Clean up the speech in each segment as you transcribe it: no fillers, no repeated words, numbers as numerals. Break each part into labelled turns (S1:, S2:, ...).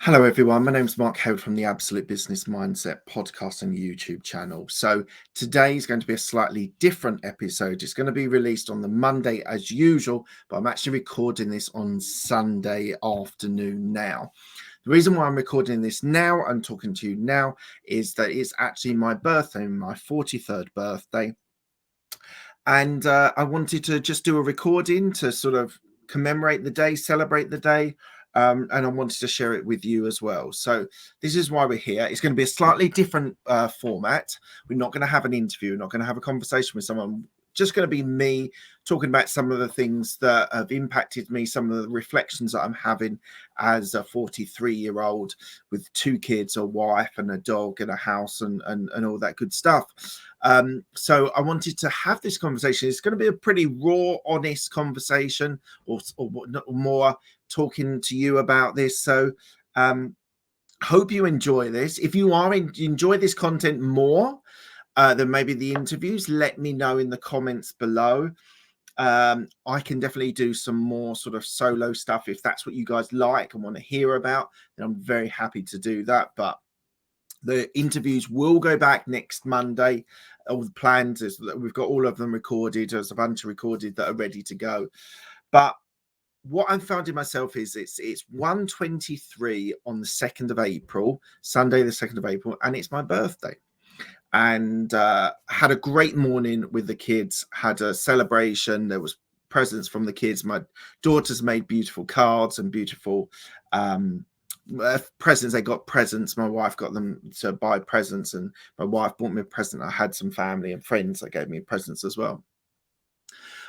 S1: Hello, everyone. My name's Mark Howard from the Absolute Business Mindset podcast and YouTube channel. So today is going to be a slightly different episode. It's going to be released on the Monday as usual, but I'm actually recording this on Sunday afternoon now. The reason why I'm recording this now and talking to you now is that it's actually my birthday, my 43rd birthday. And I wanted to just do a recording to sort of commemorate the day, celebrate the day. And I wanted to share it with you as well. So this is why we're here. It's going to be a slightly different format. We're not going to have an interview. We're not going to have a conversation with someone. Just going to be me talking about some of the things that have impacted me, some of the reflections that I'm having as a 43-year-old with 2 kids, a wife and a dog and a house and all that good stuff. So I wanted to have this conversation. It's going to be a pretty raw, honest conversation, or more talking to you about this. So hope you enjoy this. If you enjoy this content more than maybe the interviews, let me know in the comments below. I can definitely do some more sort of solo stuff if that's what you guys like and want to hear about. Then I'm very happy to do that. But the interviews will go back next Monday. All the plans is that we've got all of them recorded. There's a bunch of recorded that are ready to go. But what I'm finding myself is it's 1:23 on the 2nd of April, Sunday, the 2nd of April, and it's my birthday. And had a great morning with the kids, had a celebration. There was presents from the kids. My daughters made beautiful cards and beautiful presents. They got presents. My wife got them to buy presents, and my wife bought me a present. I had some family and friends that gave me presents as well.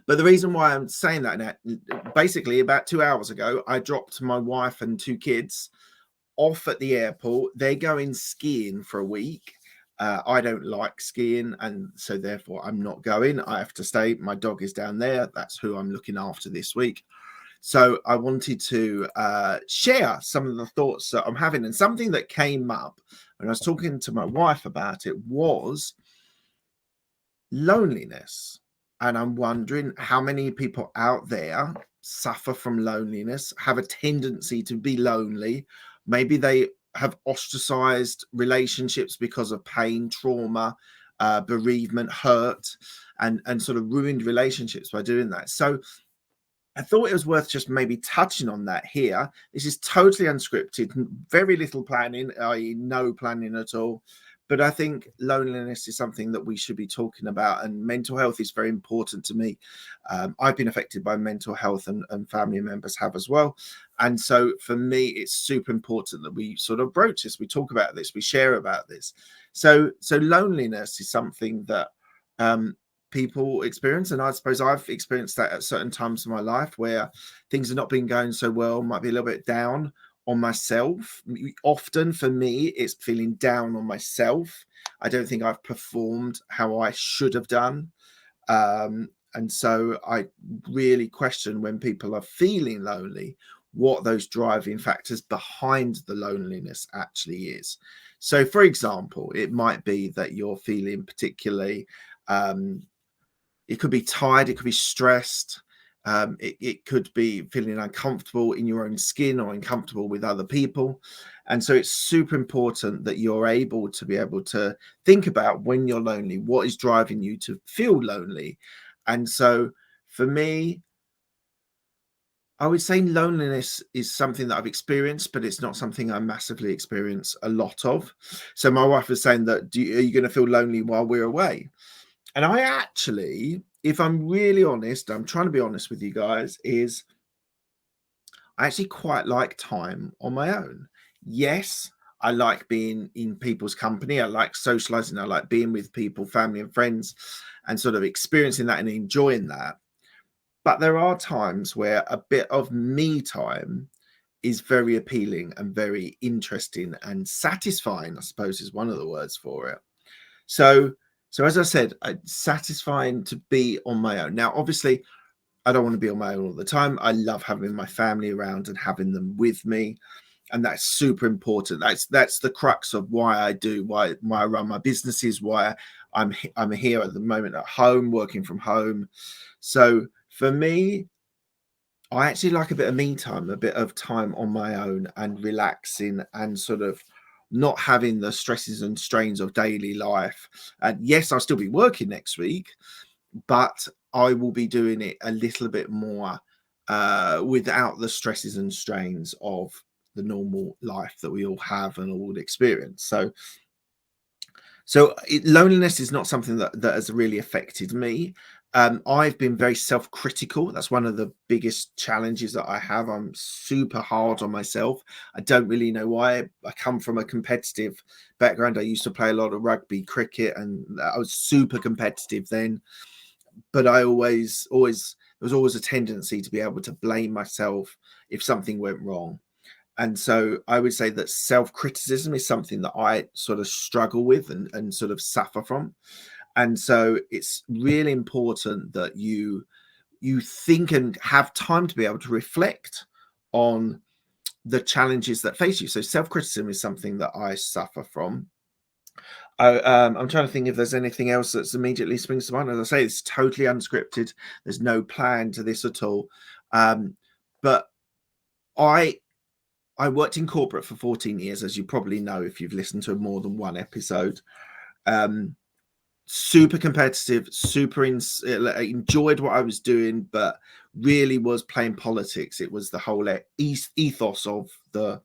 S1: But the reason why I'm saying that now, basically about 2 hours ago, I dropped my wife and 2 kids off at the airport. They're going skiing for a week. I don't like skiing, and so therefore I'm not going. I have to stay. My dog is down there. That's who I'm looking after this week. So I wanted to share some of the thoughts that I'm having, and something that came up when I was talking to my wife about it was loneliness. And I'm wondering how many people out there suffer from loneliness, have a tendency to be lonely. Maybe they have ostracized relationships because of pain, trauma, bereavement, hurt, and sort of ruined relationships by doing that. So I thought it was worth just maybe touching on that here. This is totally unscripted, very little planning, i.e. no planning at all. But I think loneliness is something that we should be talking about, and mental health is very important to me. I've been affected by mental health, and family members have as well. And so for me, it's super important that we sort of broach this, we talk about this, we share about this. So loneliness is something that people experience, and I suppose I've experienced that at certain times in my life where things have not been going so well, might be a little bit down on myself. Often for me, it's feeling down on myself. I don't think I've performed how I should have done. And so I really question when people are feeling lonely, what those driving factors behind the loneliness actually is. So, for example, it might be that you're feeling particularly, it could be tired, it could be stressed, it could be feeling uncomfortable in your own skin or uncomfortable with other people. And so it's super important that you're able to think about when you're lonely, what is driving you to feel lonely. And so for me, I would say loneliness is something that I've experienced, but it's not something I massively experience a lot of. So my wife was saying that, are you going to feel lonely while we're away? And I actually, if I'm really honest, I'm trying to be honest with you guys, is I actually quite like time on my own. Yes, I like being in people's company. I like socializing. I like being with people, family and friends, and sort of experiencing that and enjoying that. But there are times where a bit of me time is very appealing and very interesting and satisfying, I suppose is one of the words for it. So as I said, it's satisfying to be on my own. Now, obviously, I don't want to be on my own all the time. I love having my family around and having them with me, and that's super important. That's the crux of why I run my businesses, why I'm here at the moment at home, working from home. So for me, I actually like a bit of me time, a bit of time on my own and relaxing and sort of not having the stresses and strains of daily life. And yes, I'll still be working next week, but I will be doing it a little bit more without the stresses and strains of the normal life that we all have and all experience. Loneliness is not something that has really affected me. I've been very self-critical. That's one of the biggest challenges that I have. I'm super hard on myself. I don't really know why. I come from a competitive background. I used to play a lot of rugby, cricket, and I was super competitive then. But I always there was always a tendency to be able to blame myself if something went wrong. And so I would say that self-criticism is something that I sort of struggle with and sort of suffer from. And so it's really important that you think and have time to be able to reflect on the challenges that face you. So self-criticism is something that I suffer from. I'm trying to think if there's anything else that's immediately springs to mind. As I say, it's totally unscripted. There's no plan to this at all. But I worked in corporate for 14 years, as you probably know if you've listened to more than one episode. Super competitive, enjoyed what I was doing, but really was playing politics. It was the whole ethos of the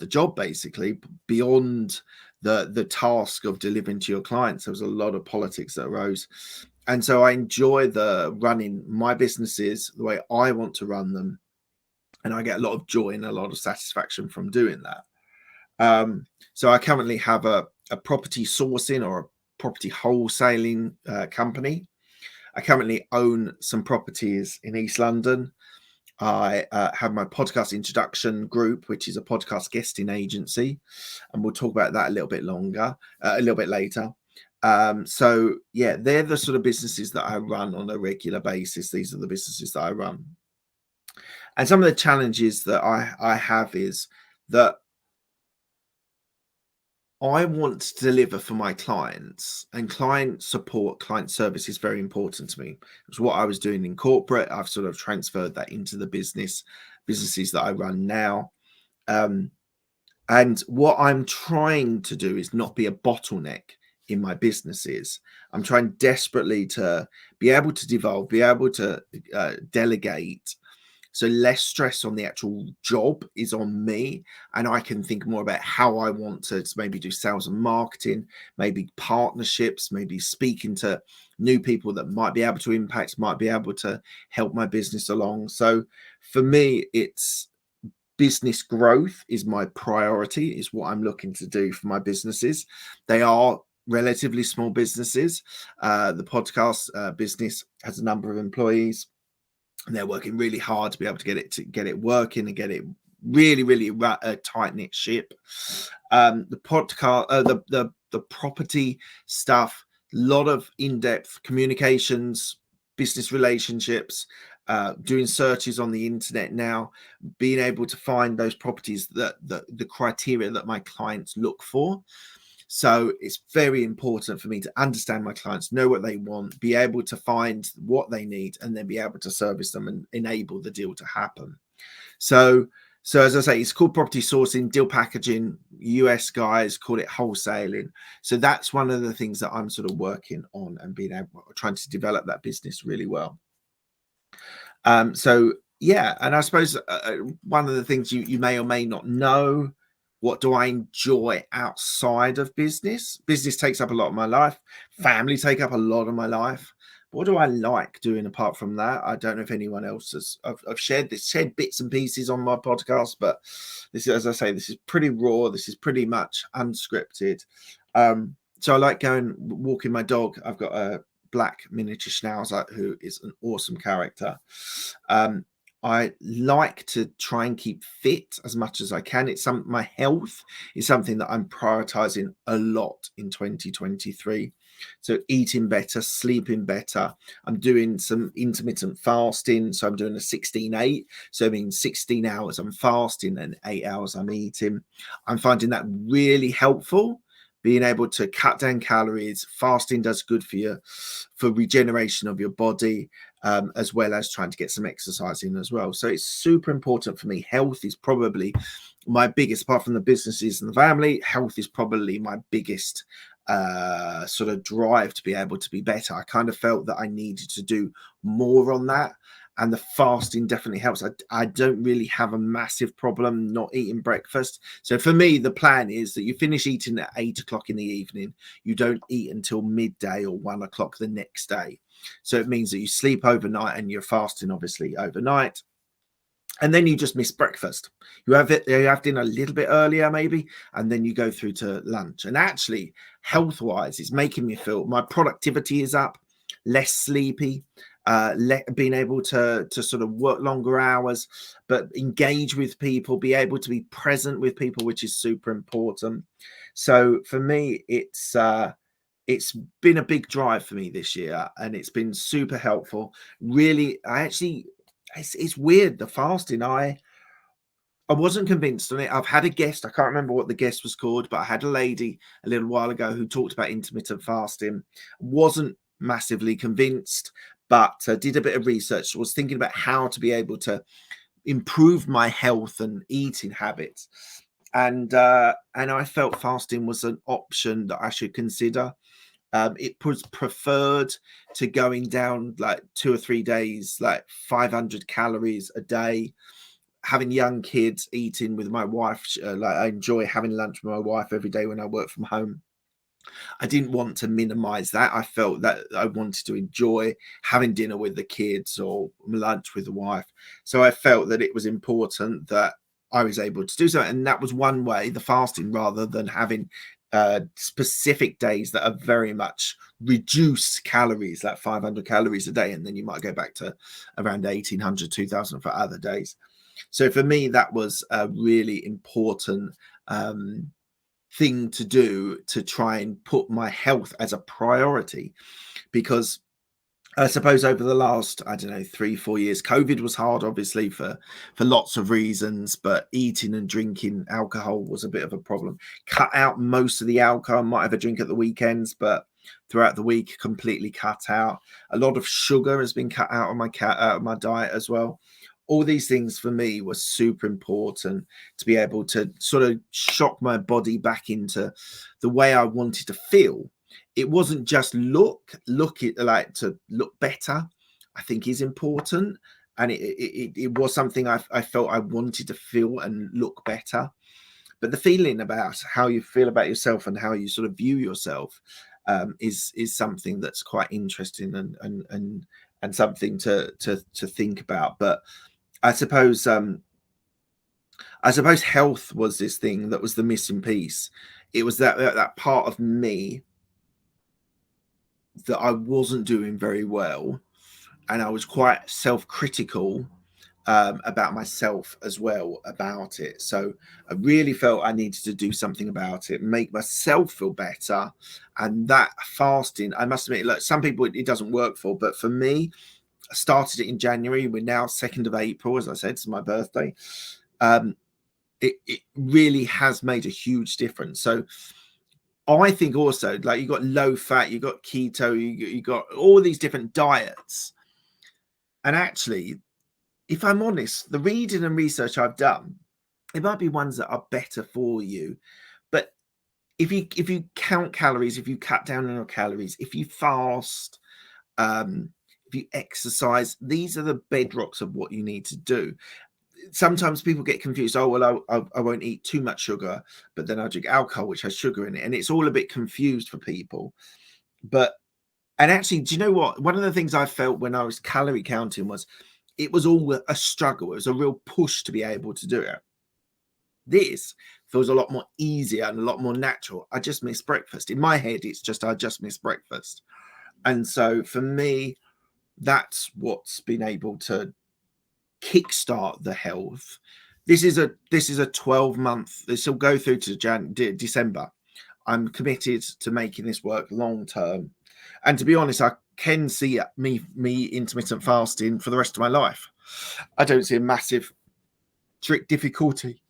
S1: job, basically, beyond the task of delivering to your clients. There was a lot of politics that arose. And so I enjoy the running my businesses the way I want to run them. And I get a lot of joy and a lot of satisfaction from doing that. So I currently have a property sourcing or a property wholesaling company. I currently own some properties in East London. I have my podcast introduction group, which is a podcast guesting agency, and we'll talk about that a little bit later. So yeah, they're the sort of businesses that I run on a regular basis. These are the businesses that I run. And some of the challenges that I have is that I want to deliver for my clients, and client support, client service is very important to me. It's what I was doing in corporate. I've sort of transferred that into the businesses that I run now. And what I'm trying to do is not be a bottleneck in my businesses. I'm trying desperately to be able to devolve, be able to delegate. So less stress on the actual job is on me, and I can think more about how I want to maybe do sales and marketing, maybe partnerships, maybe speaking to new people that might be able to impact, might be able to help my business along. So for me, it's business growth is my priority, is what I'm looking to do for my businesses. They are relatively small businesses. The podcast business has a number of employees. And they're working really hard to be able to get it working and get it really a tight knit ship. The podcast, the property stuff, a lot of in-depth communications, business relationships, doing searches on the internet now, being able to find those properties that the criteria that my clients look for. So it's very important for me to understand my clients, know what they want, be able to find what they need, and then be able to service them and enable the deal to happen. So as I say, it's called property sourcing, deal packaging. US guys call it wholesaling. So that's one of the things that I'm sort of working on and trying to develop that business really well. So yeah, and I suppose one of the things you may or may not know, what do I enjoy outside of business? Business takes up a lot of my life. Family take up a lot of my life. What do I like doing apart from that? I don't know if anyone else has. I've shared bits and pieces on my podcast, but this is, as I say, this is pretty raw. This is pretty much unscripted. So I like going walking my dog. I've got a black miniature schnauzer who is an awesome character. I like to try and keep fit as much as I can. My health is something that I'm prioritizing a lot in 2023. So eating better, sleeping better. I'm doing some intermittent fasting. So I'm doing a 16-8. So I mean 16 hours I'm fasting and 8 hours I'm eating. I'm finding that really helpful. Being able to cut down calories. Fasting does good for you, for regeneration of your body. as well as trying to get some exercise in as well. So it's super important for me. Health is probably my biggest, apart from the businesses and the family, health is probably my biggest sort of drive to be able to be better. I kind of felt that I needed to do more on that. And the fasting definitely helps. I don't really have a massive problem not eating breakfast. So for me, the plan is that you finish eating at 8 o'clock in the evening. You don't eat until midday or 1 o'clock the next day. So it means that you sleep overnight and you're fasting, obviously, overnight. And then you just miss breakfast. You have dinner a little bit earlier, maybe, and then you go through to lunch. And actually, health-wise, it's making me feel my productivity is up, less sleepy, being able to sort of work longer hours, but engage with people, be able to be present with people, which is super important. So for me, it's been a big drive for me this year, and it's been super helpful. Really, it's weird, the fasting. I wasn't convinced on it. I've had a guest, I can't remember what the guest was called, but I had a lady a little while ago who talked about intermittent fasting. Wasn't massively convinced, but did a bit of research, was thinking about how to be able to improve my health and eating habits. And I felt fasting was an option that I should consider. It was preferred to going down like 2 or 3 days, like 500 calories a day. Having young kids, eating with my wife, like I enjoy having lunch with my wife every day when I work from home. I didn't want to minimize that. I felt that I wanted to enjoy having dinner with the kids or lunch with the wife. So I felt that it was important that I was able to do so. And that was one way, the fasting, rather than having specific days that are very much reduced calories, like 500 calories a day. And then you might go back to around 1800, 2000 for other days. So for me, that was a really important thing to do, to try and put my health as a priority, because I suppose over the last, I don't know, 3-4 years, COVID was hard, obviously, for lots of reasons, but eating and drinking alcohol was a bit of a problem. Cut out most of the alcohol, might have a drink at the weekends, but throughout the week, completely cut out. A lot of sugar has been cut out of my diet as well. All these things for me were super important to be able to sort of shock my body back into the way I wanted to feel. It wasn't just look better, I think is important. And it was something I felt I wanted to feel and look better. But the feeling about how you feel about yourself and how you sort of view yourself is something that's quite interesting and something to think about. But I suppose health was this thing that was the missing piece. It was that part of me that I wasn't doing very well, and I was quite self-critical about myself as well about it. So I really felt I needed to do something about it, make myself feel better. And that fasting, I must admit, look, some people it doesn't work for, but for me, I started it in January. We're now 2nd of April, as I said, it's my birthday. It really has made a huge difference. So I think also, like, you got low fat, you got keto, you got all these different diets. And actually, if I'm honest, the reading and research I've done, it might be ones that are better for you. But if you count calories, if you cut down on your calories, if you fast, if you exercise, these are the bedrocks of what you need to do. Sometimes people get confused. Oh, well, I won't eat too much sugar, but then I drink alcohol, which has sugar in it. And it's all a bit confused for people. And actually, do you know what? One of the things I felt when I was calorie counting was it was all a struggle. It was a real push to be able to do it. This feels a lot more easier and a lot more natural. I just miss breakfast. In my head, it's just I just miss breakfast. And so for me, that's what's been able to kickstart the health. This is a 12-month. This will go through to December. I'm committed to making this work long term, and to be honest, I can see me intermittent fasting for the rest of my life. I don't see a massive difficulty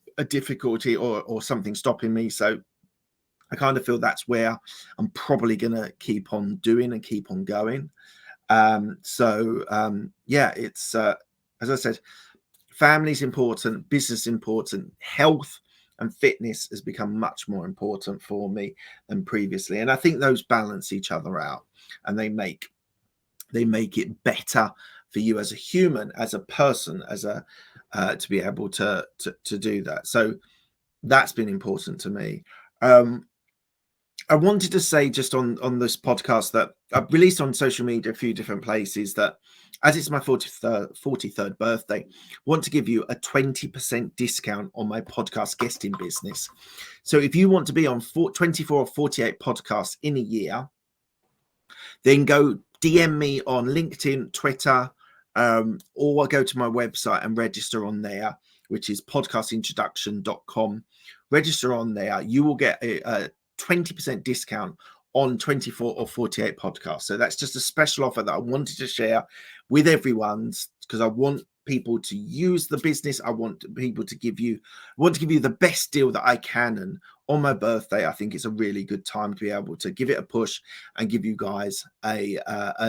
S1: or something stopping me. So I kind of feel that's where I'm probably going to keep on doing and keep on going. Yeah, it's as I said, family's important, business important, health and fitness has become much more important for me than previously, and I think those balance each other out, and they make it better for you as a human, as a person, as a to be able to do that. So that's been important to me. I wanted to say just on this podcast that I've released on social media a few different places that, as it's my 43rd birthday, want to give you a 20% discount on my podcast guesting business. So if you want to be on 24 or 48 podcasts in a year, then go DM me on LinkedIn, Twitter, or go to my website and register on there, which is podcastintroduction.com. Register on there. You will get a 20% discount on 24 or 48 podcasts. So that's just a special offer that I wanted to share with everyone, because I want people to use the business. I want people to give you the best deal that I can. And on my birthday, I think it's a really good time to be able to give it a push and give you guys a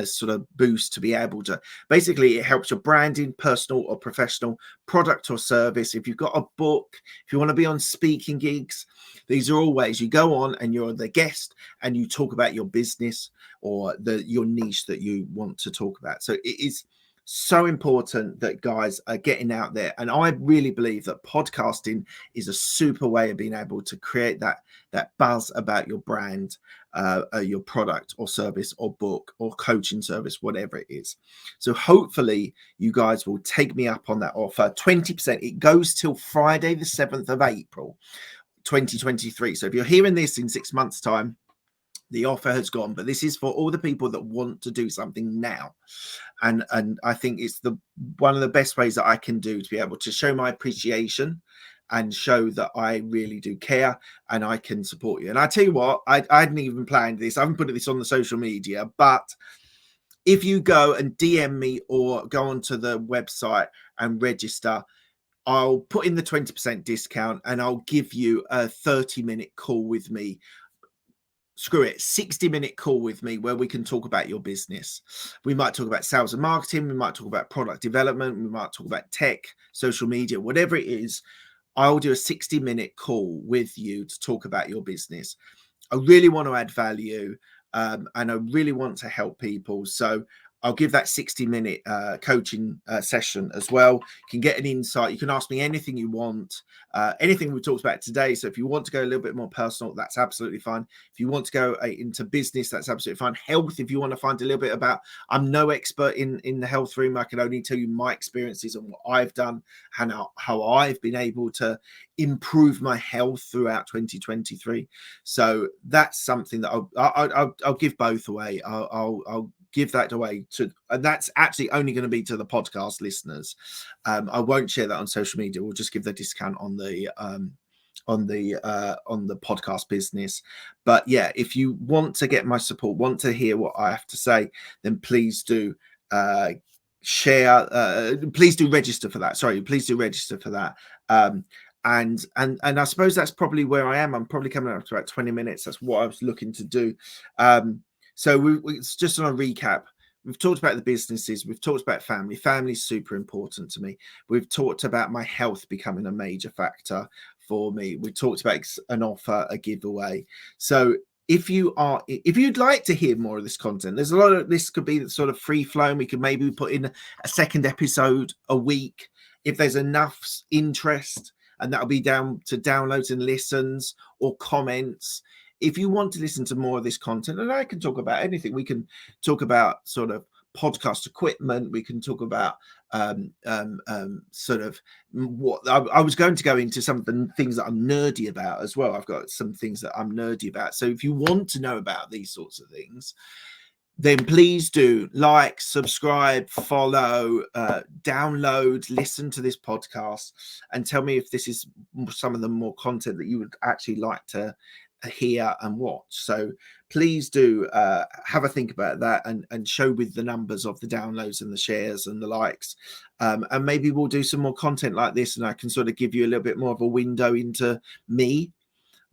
S1: sort of boost to be able to, basically, it helps your branding, personal or professional, product or service. If you've got a book, if you want to be on speaking gigs, these are all ways you go on and you're the guest and you talk about your business or your niche that you want to talk about. So it is so important that guys are getting out there, and I really believe that podcasting is a super way of being able to create that buzz about your brand, your product or service or book or coaching service, whatever it is. So hopefully you guys will take me up on that offer. 20%. It goes till Friday the 7th of April 2023. So if you're hearing this in 6 months time, the offer has gone, but this is for all the people that want to do something now. And I think it's one of the best ways that I can do to be able to show my appreciation and show that I really do care and I can support you. And I tell you what, I hadn't even planned this. I haven't put this on the social media, but if you go and DM me or go onto the website and register, I'll put in the 20% discount and I'll give you a 30-minute call with me. Screw it, 60-minute call with me where we can talk about your business. We might talk about sales and marketing. We might talk about product development. We might talk about tech, social media, whatever it is. I'll do a 60-minute call with you to talk about your business. I really want to add value, and I really want to help people. So I'll give that 60-minute coaching session as well. You can get an insight. You can ask me anything you want, anything we talked about today. So if you want to go a little bit more personal, that's absolutely fine. If you want to go into business, that's absolutely fine. Health, if you want to find a little bit about, I'm no expert in the health room. I can only tell you my experiences and what I've done and how I've been able to improve my health throughout 2023. So that's something that I'll give both away. I'll give that away to, and that's actually only going to be to the podcast listeners. I won't share that on social media. We'll just give the discount on the podcast business. But yeah, if you want to get my support, want to hear what I have to say, then please do share. Please do register for that. Sorry, please do register for that. And I suppose that's probably where I am. I'm probably coming up to about 20 minutes. That's what I was looking to do. So it's just on a recap. We've talked about the businesses. We've talked about family. Family is super important to me. We've talked about my health becoming a major factor for me. We talked about an offer, a giveaway. So if you'd like to hear more of this content, there's a lot of this could be sort of free flowing. We could maybe put in a second episode a week if there's enough interest, and that'll be down to downloads and listens or comments. If you want to listen to more of this content, and I can talk about anything, we can talk about sort of podcast equipment. We can talk about sort of what I was going to go into, some of the things that I'm nerdy about as well. I've got some things that I'm nerdy about. So if you want to know about these sorts of things, then please do like, subscribe, follow, download, listen to this podcast, and tell me if this is some of the more content that you would actually like to hear and watch. So please do have a think about that and show with the numbers of the downloads and the shares and the likes, and maybe we'll do some more content like this, and I can sort of give you a little bit more of a window into me,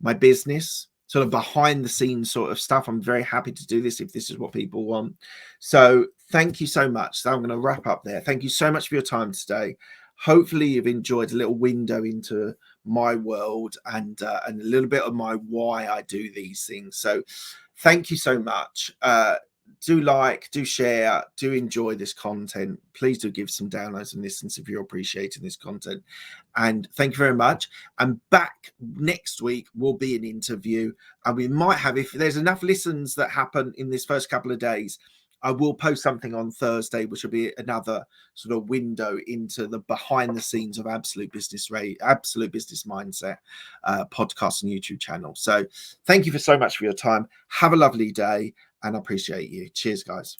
S1: my business, sort of behind the scenes sort of stuff. I'm very happy to do this if this is what people want. So thank you so much. So I'm going to wrap up there. Thank you so much for your time today. Hopefully you've enjoyed a little window into my world and a little bit of my why I do these things. So thank you so much. Do like, do share, do enjoy this content. Please do give some downloads and listens if you're appreciating this content. And thank you very much. And back next week will be an interview, and we might have, if there's enough listens that happen in this first couple of days, I will post something on Thursday, which will be another sort of window into the behind the scenes of Absolute Business Mindset podcast and YouTube channel. So thank you so much for your time. Have a lovely day, and I appreciate you. Cheers, guys.